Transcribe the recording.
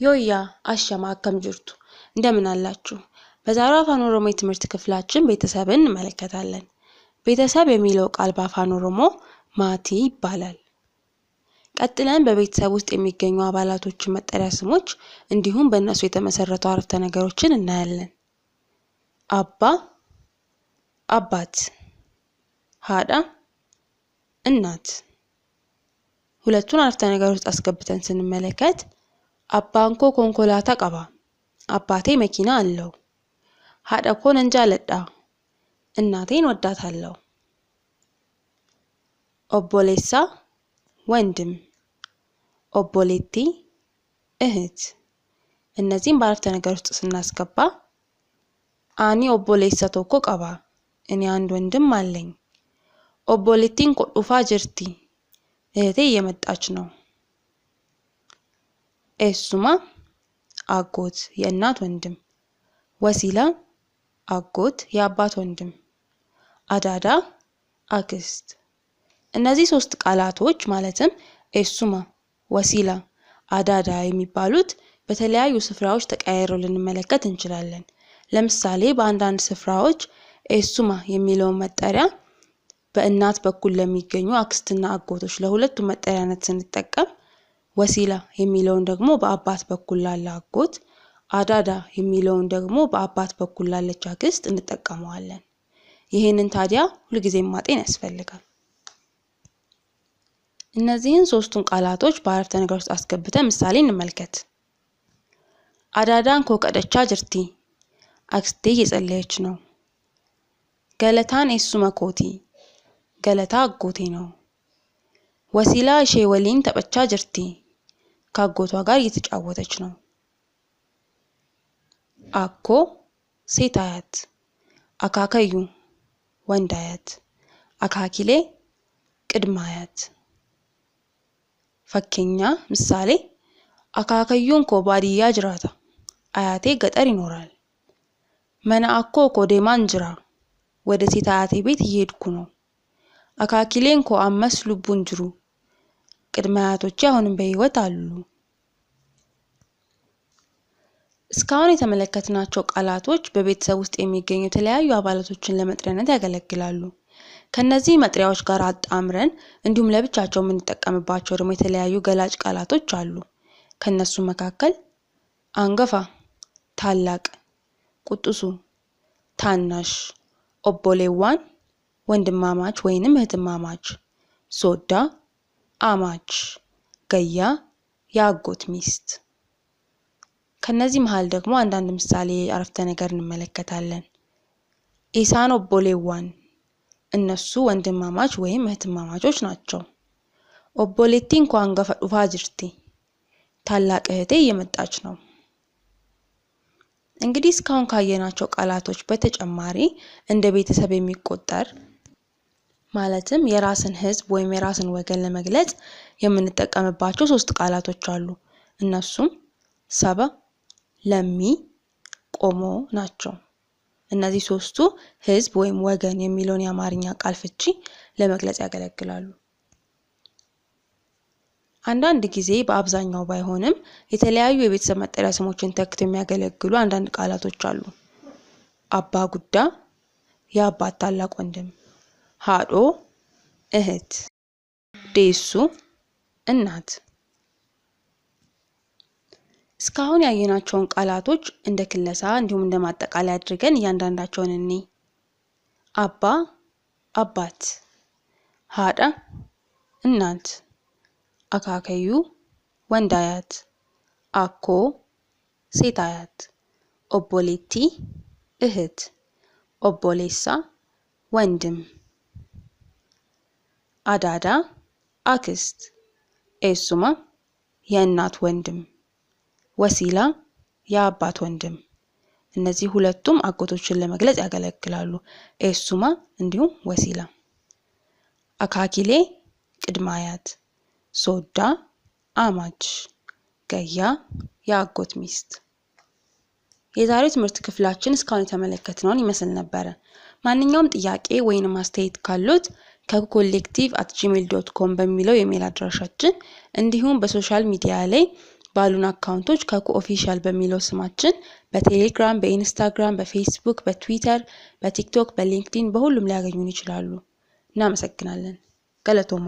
ዮያ አሸማ አከም ጅርቱ እንደምን አላችሁ? በዛሬው አፋን ኦሮሞ የትምህርት ክፍላችን ቤተሰብን እንመለከታለን። ቤተሰብ የሚለው ቃል በአፋን ኦሮሞ ማቲ ይባላል። ቀጥለን በቤተሰብ ውስጥ የሚገኙ አባላቶችን መጠሪያ ስሞች እንዲሁም በእነሱ የተመሰረቱ አረፍተ ነገሮችን እናያለን። አባ አባት፣ ሃዳ እናት። ሁለቱን አረፍተ ነገሮች ውስጥ አስገብተን ስንመለከት አባንኮ ኮንኮላታ ቀባ፣ አባቴ መኪና አለው። ሃዳኮ ነንጃለዳ፣ እናቴን ወዳታለሁ። ኦቦሌሳ ወንድም፣ ኦቦሌቲ እህት። እነዚህን በአረፍተ ነገር ውስጥ ስናስገባ አኒ ኦቦሌሳ ቶኮ ቀባ፣ እኔ አንድ ወንድም አለኝ። ኦቦሌቲን ኮዱፋ ጅርቲ፣ እህቴ እየመጣች ነው። ኤሱማ አጎት የእናት ወንድም፣ ወሲላ አጎት የአባት ወንድም፣ አዳዳ አክስት። እነዚህ ሶስት ቃላቶች ማለትም ኤሱማ፣ ወሲላ፣ አዳዳ የሚባሉት በተለያዩ ስፍራዎች ተቀያይረው ልንመለከት እንችላለን። ለምሳሌ በአንዳንድ ስፍራዎች ኤሱማ የሚለውን መጠሪያ በእናት በኩል ለሚገኙ አክስትና አጎቶች ለሁለቱም መጠሪያነት ስንጠቀም፣ ወሲላ የሚለውን ደግሞ በአባት በኩል ላለ አጎት፣ አዳዳ የሚለውን ደግሞ በአባት በኩል ላለች አክስት እንጠቀመዋለን። ይሄንን ታዲያ ሁልጊዜም ማጤን ያስፈልጋል። እነዚህን ሶስቱን ቃላቶች በአረፍተ ነገር ውስጥ አስገብተን ምሳሌ እንመልከት። አዳዳን ኮቀደቻ ጅርቲ፣ አክስቴ እየጸለየች ነው። ገለታን ኤሱማ ኮቲ፣ ገለታ አጎቴ ነው። ወሲላ ሼ ወሊን ተበቻ ጅርቲ፣ ከአጎቷ ጋር እየተጫወተች ነው። አኮ ሴት አያት፣ አካከዩ ወንድ አያት፣ አካኪሌ ቅድመ አያት። ፈኬኛ ምሳሌ አካከዩን ኮ ባዲያ ጅራታ፣ አያቴ ገጠር ይኖራል። መና አኮ ኮ ዴማን ጅራ፣ ወደ ሴት አያቴ ቤት እየሄድኩ ነው። አካኪሌን ኮ አመስ ሉቡን ጅሩ፣ ቅድመ አያቶቼ አሁንም በህይወት አሉ። እስካሁን የተመለከትናቸው ቃላቶች በቤተሰብ ውስጥ የሚገኙ የተለያዩ አባላቶችን ለመጥሪያነት ያገለግላሉ። ከነዚህ መጥሪያዎች ጋር አጣምረን እንዲሁም ለብቻቸው የምንጠቀምባቸው ደግሞ የተለያዩ ገላጭ ቃላቶች አሉ። ከነሱ መካከል አንገፋ ታላቅ፣ ቁጥሱ ታናሽ፣ ኦቦሌዋን ወንድማማች ወይንም እህትማማች፣ ሶዳ አማች፣ ገያ የአጎት ሚስት። ከነዚህ መሃል ደግሞ አንዳንድ ምሳሌ አረፍተ ነገር እንመለከታለን። ኢሳን ኦቦሌዋን፣ እነሱ ወንድማማች ወይም እህትማማቾች ናቸው። ኦቦሌቲን ኮ አንገፋ ዱፋ ጅርቲ፣ ታላቅ እህቴ እየመጣች ነው። እንግዲህ እስካሁን ካየናቸው ቃላቶች በተጨማሪ እንደ ቤተሰብ የሚቆጠር ማለትም የራስን ህዝብ ወይም የራስን ወገን ለመግለጽ የምንጠቀምባቸው ሶስት ቃላቶች አሉ። እነሱም ሰባ፣ ለሚ፣ ቆሞ ናቸው። እነዚህ ሶስቱ ህዝብ ወይም ወገን የሚለውን የአማርኛ ቃል ፍቺ ለመግለጽ ያገለግላሉ። አንዳንድ ጊዜ በአብዛኛው ባይሆንም የተለያዩ የቤተሰብ መጠሪያ ስሞችን ተክተው የሚያገለግሉ አንዳንድ ቃላቶች አሉ። አባ ጉዳ የአባት ታላቅ ወንድም፣ ሃዶ እህት፣ ዴሱ እናት። እስካሁን ያየናቸውን ቃላቶች እንደ ክለሳ እንዲሁም እንደ ማጠቃለያ አድርገን እያንዳንዳቸውን እኔ አባ አባት፣ ሃዳ እናት፣ አካከዩ ወንድ አያት፣ አኮ ሴት አያት፣ ኦቦሌቲ እህት፣ ኦቦሌሳ ወንድም፣ አዳዳ አክስት፣ ኤሱማ የእናት ወንድም፣ ወሲላ የአባት ወንድም። እነዚህ ሁለቱም አጎቶችን ለመግለጽ ያገለግላሉ። ኤሱማ እንዲሁም ወሲላ። አካኪሌ ቅድመ አያት፣ ሶዳ አማች፣ ገያ የአጎት ሚስት። የዛሬው ትምህርት ክፍላችን እስካሁን የተመለከትነውን ይመስል ነበር። ማንኛውም ጥያቄ ወይንም አስተያየት ካሉት ከcollective@gmail.com በሚለው የሜል አድራሻችን እንዲሁም በሶሻል ሚዲያ ላይ ባሉን አካውንቶች ከኩ ኦፊሻል በሚለው ስማችን በቴሌግራም፣ በኢንስታግራም፣ በፌስቡክ፣ በትዊተር፣ በቲክቶክ፣ በሊንክዲን በሁሉም ሊያገኙን ይችላሉ። እናመሰግናለን። ገለቶማ